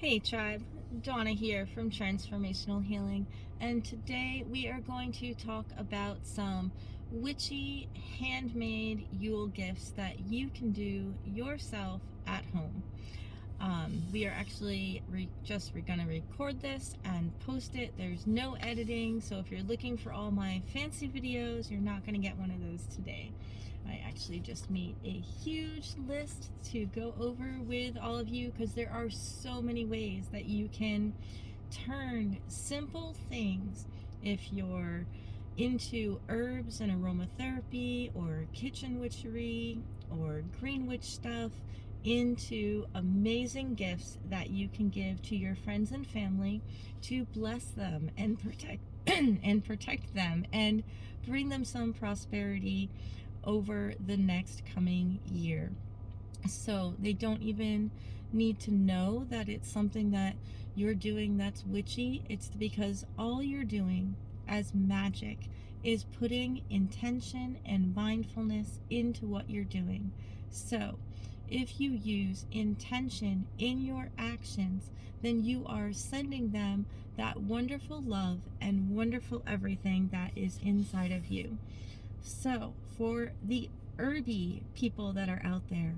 Hey tribe, Dawna here from Transformational Healing, and today we are going to talk about some witchy handmade Yule gifts that you can do yourself at home. We are actually going to record this and post it. There's no editing, so if you're looking for all my fancy videos, you're not going to get one of those today. I actually just made a huge list to go over with all of you because there are so many ways that you can turn simple things, if you're into herbs and aromatherapy or kitchen witchery or green witch stuff, into amazing gifts that you can give to your friends and family to bless them and protect and protect them and bring them some prosperity over the next coming year. So they don't even need to know that it's something that you're doing that's witchy. It's because all you're doing as magic is putting intention and mindfulness into what you're doing. So if you use intention in your actions, then you are sending them that wonderful love and wonderful everything that is inside of you. So for the herby people that are out there,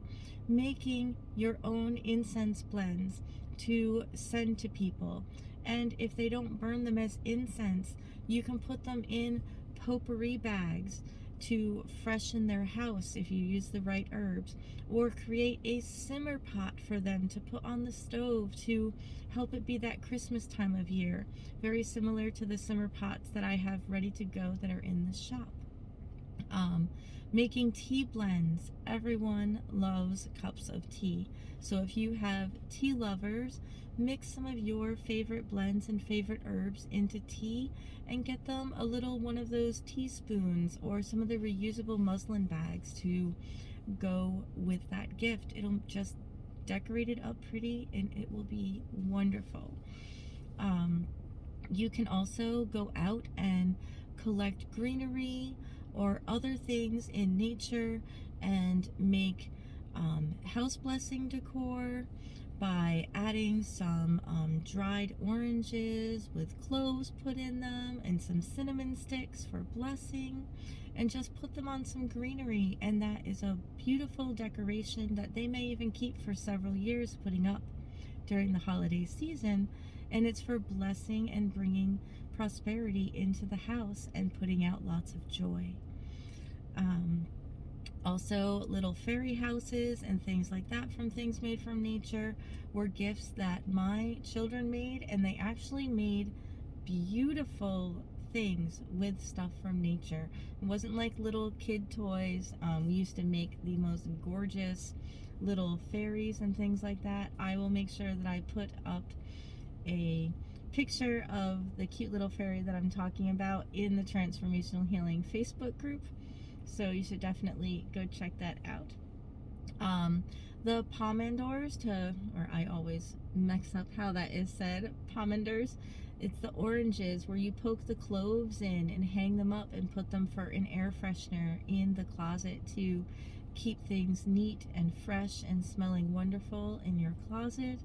making your own incense blends to send to people, and if they don't burn them as incense, you can put them in potpourri bags to freshen their house if you use the right herbs, or create a simmer pot for them to put on the stove to help it be that Christmas time of year, very similar to the simmer pots that I have ready to go that are in the shop. Making tea blends. Everyone loves cups of tea. So if you have tea lovers, mix some of your favorite blends and favorite herbs into tea and get them a little one of those teaspoons or some of the reusable muslin bags to go with that gift. It'll just decorate it up pretty and it will be wonderful. You can also go out and collect greenery or other things in nature and make house blessing decor by adding some dried oranges with cloves put in them and some cinnamon sticks for blessing, and just put them on some greenery, and that is a beautiful decoration that they may even keep for several years putting up during the holiday season, and it's for blessing and bringing prosperity into the house and putting out lots of joy. Also, little fairy houses and things like that from things made from nature were gifts that my children made, and they actually made beautiful things with stuff from nature. It wasn't like little kid toys. We used to make the most gorgeous little fairies and things like that. I will make sure that I put up a picture of the cute little fairy that I'm talking about in the Transformational Healing Facebook group, so you should definitely go check that out. The pomandors, or I always mix up how that is said, pomandors, it's the oranges where you poke the cloves in and hang them up and put them for an air freshener in the closet to keep things neat and fresh and smelling wonderful in your closet.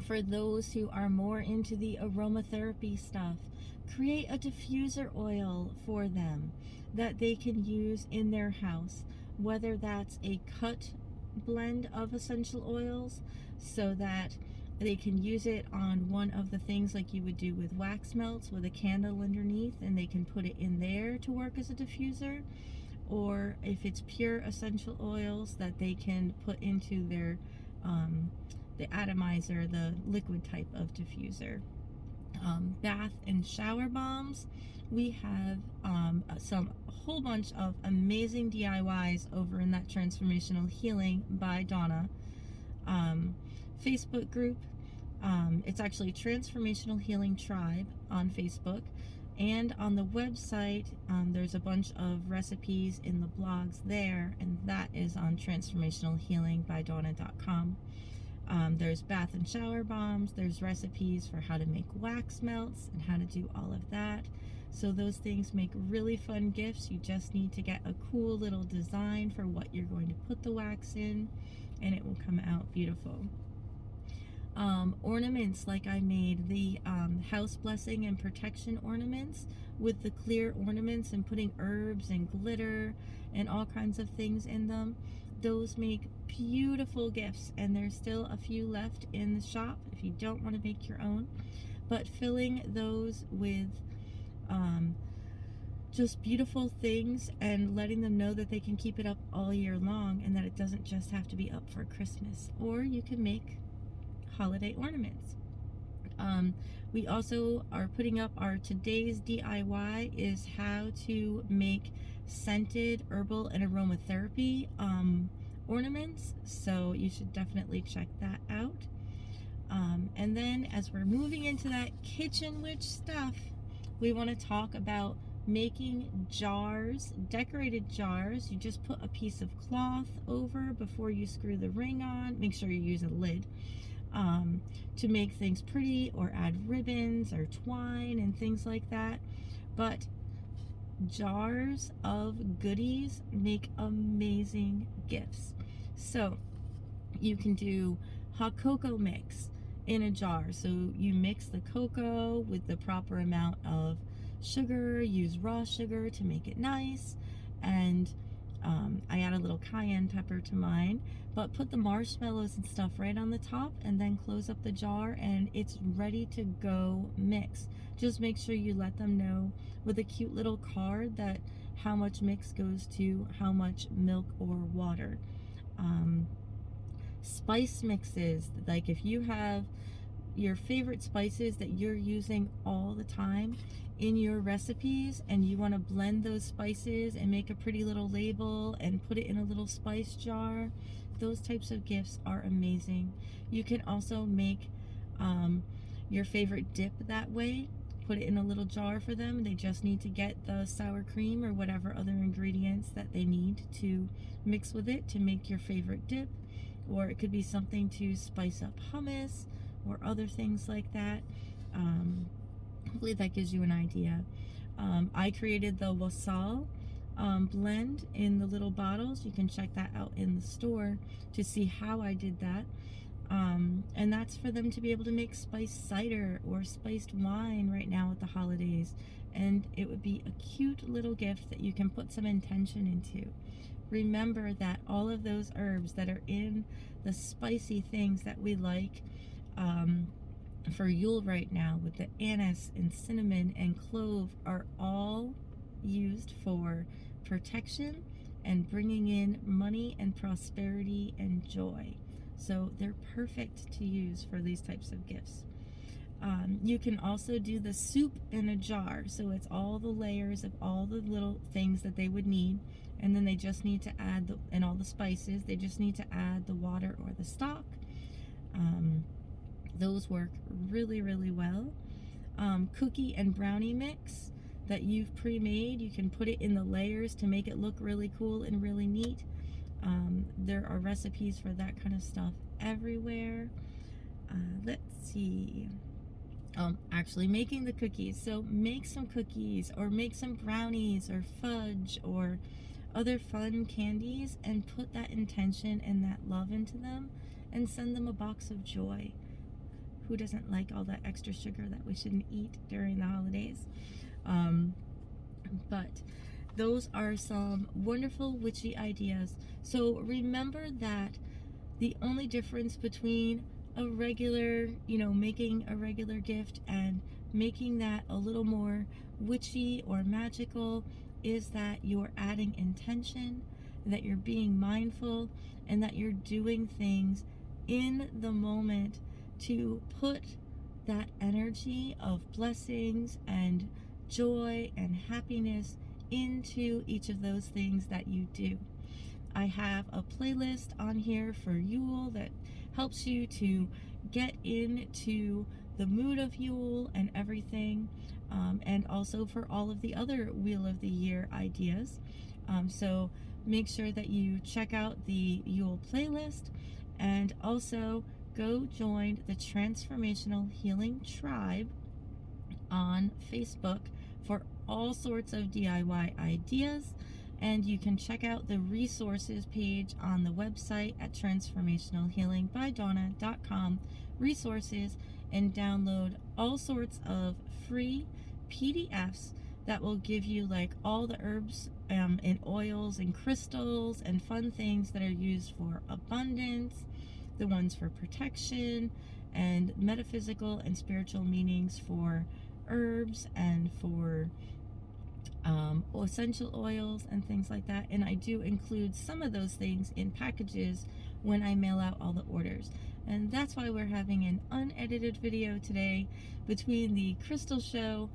For those who are more into the aromatherapy stuff, create a diffuser oil for them that they can use in their house, whether that's a cut blend of essential oils so that they can use it on one of the things like you would do with wax melts with a candle underneath, and they can put it in there to work as a diffuser, or if it's pure essential oils that they can put into their the atomizer, the liquid type of diffuser. Bath and shower bombs. We have a whole bunch of amazing DIYs over in that Transformational Healing by Dawna Facebook group. It's actually Transformational Healing Tribe on Facebook, and on the website there's a bunch of recipes in the blogs there, and that is on transformationalhealingbydawna.com. There's bath and shower bombs, there's recipes for how to make wax melts and how to do all of that. So those things make really fun gifts. You just need to get a cool little design for what you're going to put the wax in, and it will come out beautiful. ornaments, like I made the house blessing and protection ornaments with the clear ornaments and putting herbs and glitter and all kinds of things in them. Those make beautiful gifts, and there's still a few left in the shop if you don't want to make your own. But filling those with just beautiful things and letting them know that they can keep it up all year long, and that it doesn't just have to be up for Christmas. Or you can make holiday ornaments. We also are putting up our today's DIY is how to make scented herbal and aromatherapy ornaments, so you should definitely check that out. And then as we're moving into that kitchen witch stuff, we want to talk about making jars, decorated jars. You just put a piece of cloth over before you screw the ring on. Make sure you use a lid to make things pretty, or add ribbons or twine and things like that. But jars of goodies make amazing gifts. So you can do hot cocoa mix in a jar. So you mix the cocoa with the proper amount of sugar, use raw sugar to make it nice, and I add a little cayenne pepper to mine, but put the marshmallows and stuff right on the top, and then close up the jar, and it's ready to go mix. Just make sure you let them know with a cute little card that how much mix goes to how much milk or water. Spice mixes, like if you have your favorite spices that you're using all the time in your recipes, and you want to blend those spices and make a pretty little label and put it in a little spice jar, those types of gifts are amazing. You can also make your favorite dip that way. Put it in a little jar for them. They just need to get the sour cream or whatever other ingredients that they need to mix with it to make your favorite dip. Or it could be something to spice up hummus or other things like that. Hopefully that gives you an idea. I created the wassail blend in the little bottles. You can check that out in the store to see how I did that. And that's for them to be able to make spiced cider or spiced wine right now at the holidays. And it would be a cute little gift that you can put some intention into. Remember that all of those herbs that are in the spicy things that we like for Yule right now, with the anise and cinnamon and clove, are all used for protection and bringing in money and prosperity and joy. So they're perfect to use for these types of gifts. You can also do the soup in a jar. So it's all the layers of all the little things that they would need. And then they just need to add, and all the spices, they just need to add the water or the stock. Those work really, really well. Cookie and brownie mix that you've pre-made, you can put it in the layers to make it look really cool and really neat. There are recipes for that kind of stuff everywhere. Let's see. Actually making the cookies. So make some cookies, or make some brownies or fudge or other fun candies, and put that intention and that love into them, and send them a box of joy. Who doesn't like all that extra sugar that we shouldn't eat during the holidays? But those are some wonderful witchy ideas. So remember that the only difference between a regular, making a regular gift and making that a little more witchy or magical is that you're adding intention, that you're being mindful, and that you're doing things in the moment to put that energy of blessings and joy and happiness into each of those things that you do. I have a playlist on here for Yule that helps you to get into the mood of Yule and everything, and also for all of the other Wheel of the Year ideas. So make sure that you check out the Yule playlist, and also go join the Transformational Healing Tribe on Facebook for all sorts of DIY ideas And you can check out the resources page on the website at transformationalhealingbydawna.com, resources, and download all sorts of free PDFs that will give you like all the herbs and oils and crystals and fun things that are used for abundance, the ones for protection, and metaphysical and spiritual meanings for herbs and for essential oils and things like that. And I do include some of those things in packages when I mail out all the orders. And that's why we're having an unedited video today between the crystal show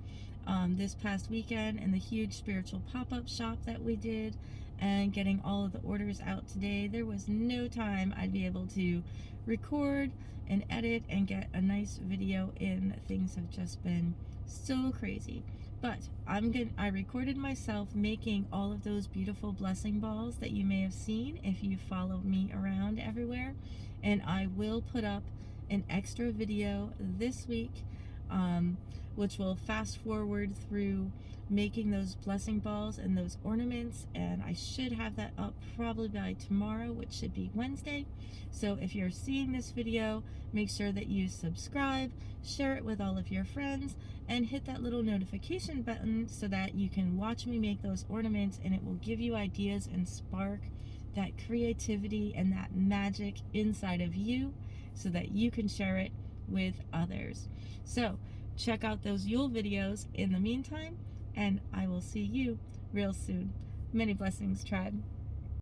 this past weekend and the huge spiritual pop-up shop that we did and getting all of the orders out today. There was no time I'd be able to record and edit and get a nice video in. Things have just been so crazy. But I recorded myself making all of those beautiful blessing balls that you may have seen if you follow me around everywhere. And I will put up an extra video this week, which will fast forward through making those blessing balls and those ornaments. And I should have that up probably by tomorrow, which should be Wednesday. So if you're seeing this video, make sure that you subscribe, share it with all of your friends, and hit that little notification button so that you can watch me make those ornaments, and it will give you ideas and spark that creativity and that magic inside of you so that you can share it with others. So check out those Yule videos in the meantime, and I will see you real soon. Many blessings, tribe.